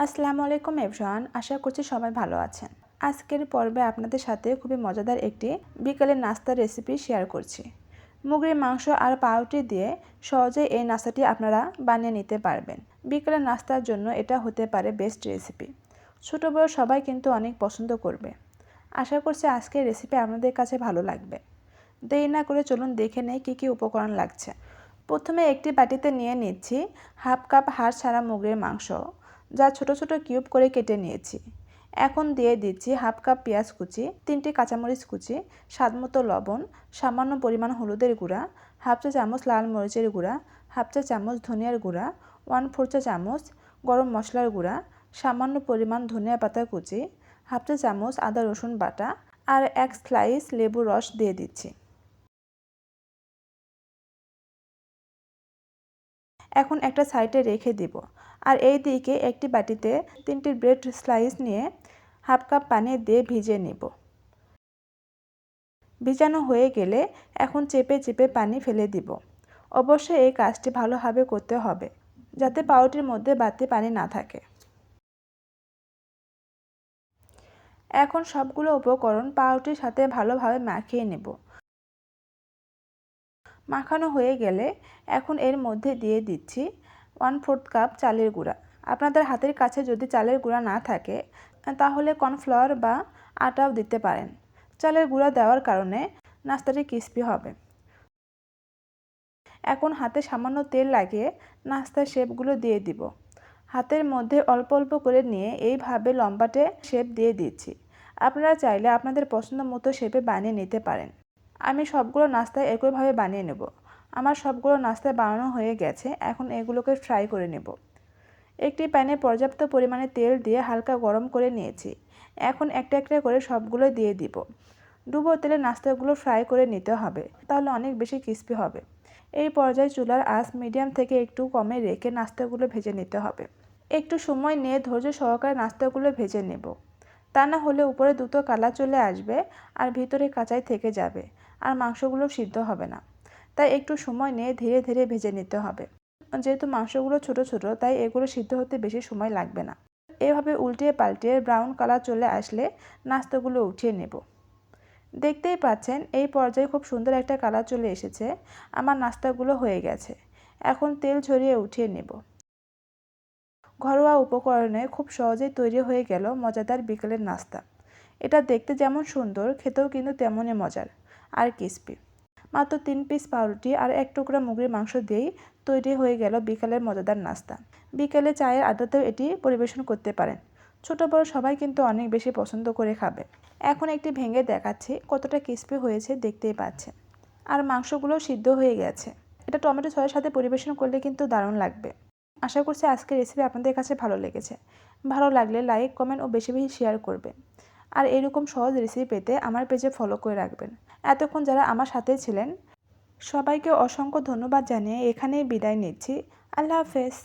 আসসালামু আলাইকুম এভরিওয়ান, আশা করছি সবাই ভালো আছেন। আজকের পর্বে আপনাদের সাথে খুবই মজাদার একটি বিকেলের নাস্তার রেসিপি শেয়ার করছি। মুরগির মাংস আর পাউরুটি দিয়ে সহজেই এই নাস্তাটি আপনারা বানিয়ে নিতে পারবেন। বিকেলের নাস্তার জন্য এটা হতে পারে বেস্ট রেসিপি। ছোটো বড় সবাই কিন্তু অনেক পছন্দ করবে। আশা করছি আজকের রেসিপি আপনাদের কাছে ভালো লাগবে। দেরি না করে চলুন দেখে নেই কী কী উপকরণ লাগছে। প্রথমে একটি বাটিতে নিয়ে নিচ্ছি হাফ কাপ হাড় ছাড়া মুরগির মাংস, যা ছোট ছোট কিউব করে কেটে নিয়েছি। এখন দিয়ে দিচ্ছি হাফ কাপ পেঁয়াজ কুচি, 3টি কাঁচামরিচ কুচি, স্বাদমতো লবণ, সামান্য পরিমাণ হলুদের গুঁড়া, হাফ চা চামচ লাল মরিচের গুঁড়া, হাফ চা চামচ ধনিয়ার গুঁড়া, 1/4 চা চামচ গরম মশলার গুঁড়া, সামান্য পরিমাণ ধনিয়া পাতা কুচি, হাফ চা চামচ আদা রসুন বাটা আর 1 স্লাইস লেবুর রস দিয়ে দিচ্ছি। এখন একটা সাইডে রেখে দিব। আর এই দিকে একটি বাটিতে 3টি ব্রেড স্লাইস নিয়ে হাফ কাপ পানি দিয়ে ভিজিয়ে নেব। ভিজানো হয়ে গেলে এখন চেপে চেপে পানি ফেলে দিব। অবশ্যই এই কাজটি ভালোভাবে করতে হবে, যাতে পাউরুটির মধ্যে বাড়তি পানি না থাকে। এখন সবগুলো উপকরণ পাউরুটির সাথে ভালোভাবে মাখিয়ে নেব। মাখানো হয়ে গেলে এখন এর মধ্যে দিয়ে দিচ্ছি 1/4 কাপ চালের গুঁড়া। আপনাদের হাতের কাছে যদি চালের গুঁড়া না থাকে তাহলে কর্নফ্লাওয়ার বা আটাও দিতে পারেন। চালের গুঁড়া দেওয়ার কারণে নাস্তাটি ক্রিস্পি হবে। এখন হাতে সামান্য তেল লাগিয়ে নাস্তার শেপগুলো দিয়ে দিব। হাতের মধ্যে অল্প অল্প করে নিয়ে এইভাবে লম্বাটে শেপ দিয়ে দিচ্ছি। আপনারা চাইলে আপনাদের পছন্দ মতো শেপে বানিয়ে নিতে পারেন। আমি সবগুলো নাস্তা একইভাবে বানিয়ে নেব। আমার সবগুলো নাস্তা বানানো হয়ে গেছে। এখন এগুলোকে ফ্রাই করে নেব। একটি প্যানে পর্যাপ্ত পরিমাণে তেল দিয়ে হালকা গরম করে নিয়েছি। এখন একটা একটা করে সবগুলো দিয়ে দিব। ডুবো তেলে নাস্তাগুলো ফ্রাই করে নিতে হবে, তাহলে অনেক বেশি ক্রিস্পি হবে। এই পর্যায়ে চুলার আঁচ মিডিয়াম থেকে একটু কমে রেখে নাস্তাগুলো ভেজে নিতে হবে। একটু সময় নিয়ে ধৈর্য সহকারে নাস্তাগুলো ভেজে নেব। তা না হলে উপরে দ্রুত কালার চলে আসবে আর ভিতরে কাঁচাই থেকে যাবে আর মাংসগুলো সিদ্ধ হবে না। তাই একটু সময় নিয়ে ধীরে ধীরে ভেজে নিতে হবে। যেহেতু মাংসগুলো ছোট ছোট, তাই এগুলো সিদ্ধ হতে বেশি সময় লাগবে না। এভাবে উল্টিয়ে পাল্টিয়ে ব্রাউন কালার চলে আসলে নাস্তাগুলো উঠিয়ে নেব। দেখতেই পাচ্ছেন এই পর্যায়ে খুব সুন্দর একটা কালার চলে এসেছে। আমার নাস্তাগুলো হয়ে গেছে। এখন তেল ঝরিয়ে উঠিয়ে নেব। ঘরোয়া উপকরণে খুব সহজেই তৈরি হয়ে গেল মজাদার বিকেলের নাস্তা। এটা দেখতে যেমন সুন্দর, খেতেও কিন্তু তেমনই মজার আর ক্রিস্পি। মাত্র 3 পিস পাউরুটি আর 1 টুকরা মুরগির মাংস দিয়েই তৈরি হয়ে গেল বিকেলের মজাদার নাস্তা। বিকেলে চায়ের আড্ডাতেও এটি পরিবেশন করতে পারেন। ছোট বড় সবাই কিন্তু অনেক বেশি পছন্দ করে খাবে। এখন একটি ভেঙে দেখাচ্ছি কতটা ক্রিস্পি হয়েছে, দেখতেই পাচ্ছেন। আর মাংসগুলো সিদ্ধ হয়ে গেছে। এটা টমেটো সসের সাথে পরিবেশন করলে কিন্তু দারুণ লাগবে। আশা করছি আজকের রেসিপি আপনাদের কাছে ভালো লেগেছে। ভালো লাগলে লাইক, কমেন্ট ও বেশি বেশি শেয়ার করবেন। আর এরকম সহজ রেসিপি পেতে আমার পেজে ফলো করে রাখবেন। এতক্ষণ যারা আমার সাথে ছিলেন সবাইকে অসংখ্য ধন্যবাদ জানিয়ে এখানেই বিদায় নিচ্ছি। আল্লাহ হাফেজ।